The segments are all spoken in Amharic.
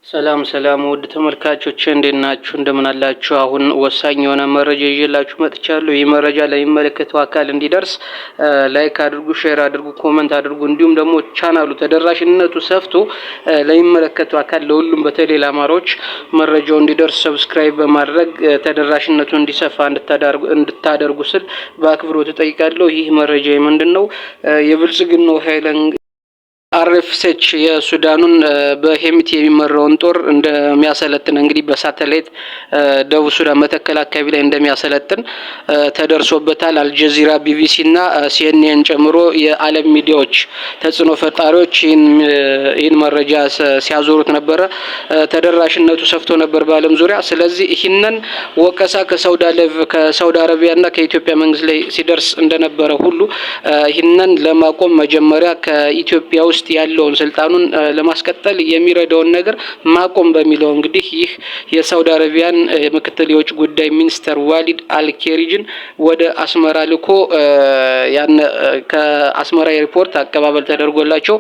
ሰላም ሰላም ውድ ተመልካቾች እንዴት ናችሁ? እንደምን አላችሁ? አሁን ወሳኝ የሆነ መረጃ ይዤላችሁ መጥቻለሁ። ይህ መረጃ ለሚመለከተው አካል እንዲደርስ ላይክ አድርጉ፣ ሼር አድርጉ፣ ኮሜንት አድርጉ። እንዲሁም ደግሞ ቻናሉ ተደራሽነቱ ሰፍቶ ለሚመለከተው አካል ለሁሉም በተለይ ለአማሮች መረጃው እንዲደርስ ሰብስክራይብ በማድረግ ተደራሽነቱ እንዲሰፋ እንድታደርጉ ስል በአክብሮት እጠይቃለሁ። ይህ መረጃ ምንድነው? የብልጽግናው ኃይል አርኤፍኤች የሱዳኑን በሄሚቲ የሚመራውን ጦር እንደሚያሰለጥን እንግዲህ በሳተላይት ደቡብ ሱዳን መተከል አካባቢ ላይ እንደሚያሰለጥን ተደርሶበታል። አልጀዚራ፣ ቢቢሲ እና ሲኤንኤን ጨምሮ የዓለም ሚዲያዎች ተጽዕኖ ፈጣሪዎች ይህን መረጃ ሲያዞሩት ነበረ። ተደራሽነቱ ሰፍቶ ነበር በዓለም ዙሪያ። ስለዚህ ይህንን ወቀሳ ከሳውዲ አረቢያ እና ከኢትዮጵያ መንግስት ላይ ሲደርስ እንደነበረ ሁሉ ይህንን ለማቆም መጀመሪያ ከኢትዮጵያ ውስጥ ያለውን ስልጣኑን ለማስቀጠል የሚረዳውን ነገር ማቆም በሚለው እንግዲህ ይህ የሳውዲ አረቢያን ምክትል የውጭ ጉዳይ ሚኒስተር ዋሊድ አልኬሪጅን ወደ አስመራ ልኮ ከአስመራ ኤርፖርት አቀባበል ተደርጎላቸው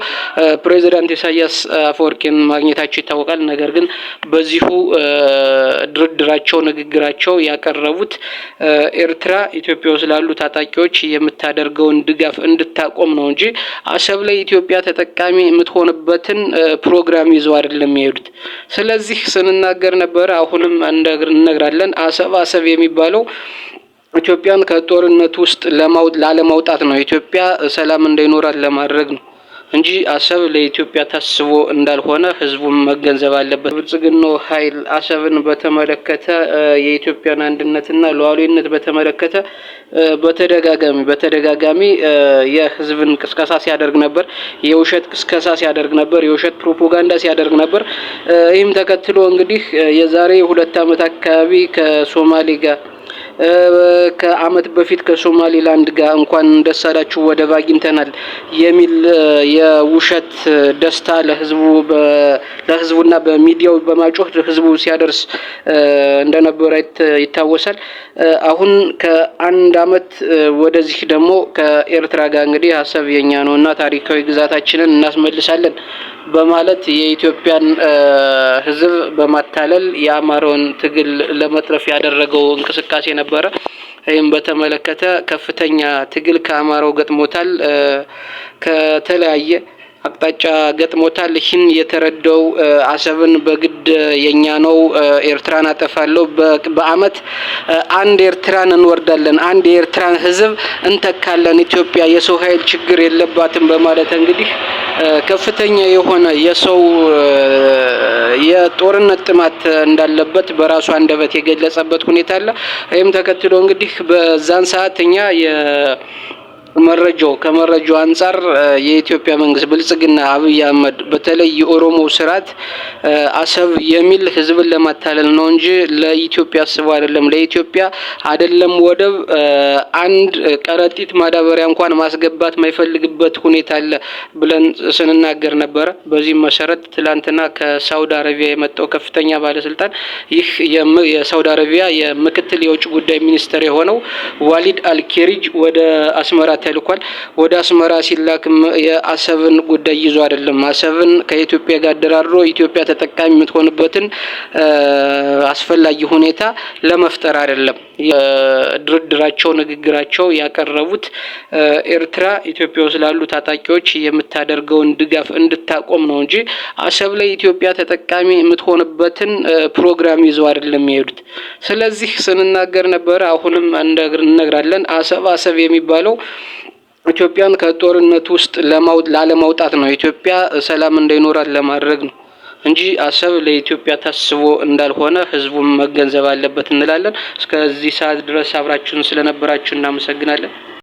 ፕሬዚዳንት ኢሳያስ አፈወርቂን ማግኘታቸው ይታወቃል። ነገር ግን በዚሁ ድርድራቸው ንግግራቸው ያቀረቡት ኤርትራ ኢትዮጵያ ውስጥ ላሉ ታጣቂዎች የምታደርገውን ድጋፍ እንድታቆም ነው እንጂ አሰብ ላይ ኢትዮጵያ ተጠቃሚ የምትሆንበትን ፕሮግራም ይዘው አይደለም የሚሄዱት። ስለዚህ ስንናገር ነበር፣ አሁንም እንነግራለን። አሰብ የሚባለው ኢትዮጵያን ከጦርነት ውስጥ ላለማውጣት ነው። ኢትዮጵያ ሰላም እንዳይኖራት ለማድረግ ነው እንጂ አሰብ ለኢትዮጵያ ታስቦ እንዳልሆነ ህዝቡም መገንዘብ አለበት። ብልጽግናው ኃይል አሰብን በተመለከተ የኢትዮጵያን አንድነትና ሉዓላዊነት በተመለከተ በተደጋጋሚ የህዝብን ቅስቀሳ ሲያደርግ ነበር። የውሸት ቅስቀሳ ሲያደርግ ነበር። የውሸት ፕሮፓጋንዳ ሲያደርግ ነበር። ይህም ተከትሎ እንግዲህ የዛሬ 2 ዓመት አካባቢ ከሶማሌ ጋር ከአመት በፊት ከሶማሊላንድ ጋር እንኳን ደስ አላችሁ ወደብ አግኝተናል የሚል የውሸት ደስታ ለህዝቡና በሚዲያው በማጮህ ህዝቡ ሲያደርስ እንደነበረ ይታወሳል። አሁን ከአንድ አመት ወደዚህ ደግሞ ከኤርትራ ጋር እንግዲህ አሰብ የኛ ነውና ታሪካዊ ግዛታችንን እናስመልሳለን በማለት የኢትዮጵያን ህዝብ በማታለል የአማራውን ትግል ለመጥረፍ ያደረገው እንቅስቃሴ ነበረ። ይህም በተመለከተ ከፍተኛ ትግል ከአማራው ገጥሞታል። ከተለያየ አቅጣጫ ገጥሞታል። ይህን የተረዳው አሰብን በግድ የኛ ነው ኤርትራን አጠፋለሁ፣ በአመት አንድ ኤርትራን እንወርዳለን፣ አንድ የኤርትራን ህዝብ እንተካለን፣ ኢትዮጵያ የሰው ኃይል ችግር የለባትም በማለት እንግዲህ ከፍተኛ የሆነ የሰው የጦርነት ጥማት እንዳለበት በራሱ አንደበት የገለጸበት ሁኔታ አለ። ይህም ተከትሎ እንግዲህ በዛን ሰዓት እኛ ከመረጃው አንፃር የኢትዮጵያ መንግስት ብልጽግና አብይ አህመድ በተለይ የኦሮሞ ስርዓት አሰብ የሚል ህዝብን ለማታለል ነው እንጂ ለኢትዮጵያ አስበው አይደለም። ለኢትዮጵያ አይደለም ወደብ አንድ ቀረጢት ማዳበሪያ እንኳን ማስገባት የማይፈልግበት ሁኔታ አለ ብለን ስንናገር ነበረ። በዚህ መሰረት ትላንትና ከሳውዲ አረቢያ የመጣው ከፍተኛ ባለስልጣን ይህ የሳውዲ አረቢያ የምክትል የውጭ ጉዳይ ሚኒስትር የሆነው ዋሊድ አልኬሪጅ ወደ አስመራ ተልኳል። ወደ አስመራ ሲላክ የአሰብን ጉዳይ ይዞ አይደለም። አሰብን ከኢትዮጵያ ጋር ደራድሮ ኢትዮጵያ ተጠቃሚ የምትሆንበትን አስፈላጊ ሁኔታ ለመፍጠር አይደለም። የድርድራቸው ንግግራቸው ያቀረቡት ኤርትራ ኢትዮጵያ ውስጥ ላሉ ታጣቂዎች የምታደርገውን ድጋፍ እንድታቆም ነው እንጂ አሰብ ላይ ኢትዮጵያ ተጠቃሚ የምትሆንበትን ፕሮግራም ይዘው አይደለም የሚሄዱት። ስለዚህ ስንናገር ነበር፣ አሁንም እንነግራለን። አሰብ የሚባለው ኢትዮጵያን ከጦርነት ውስጥ ላለማውጣት ነው። ኢትዮጵያ ሰላም እንዳይኖራት ለማድረግ ነው እንጂ አሰብ ለኢትዮጵያ ታስቦ እንዳልሆነ ህዝቡም መገንዘብ አለበት እንላለን። እስከዚህ ሰዓት ድረስ አብራችሁን ስለነበራችሁ እናመሰግናለን።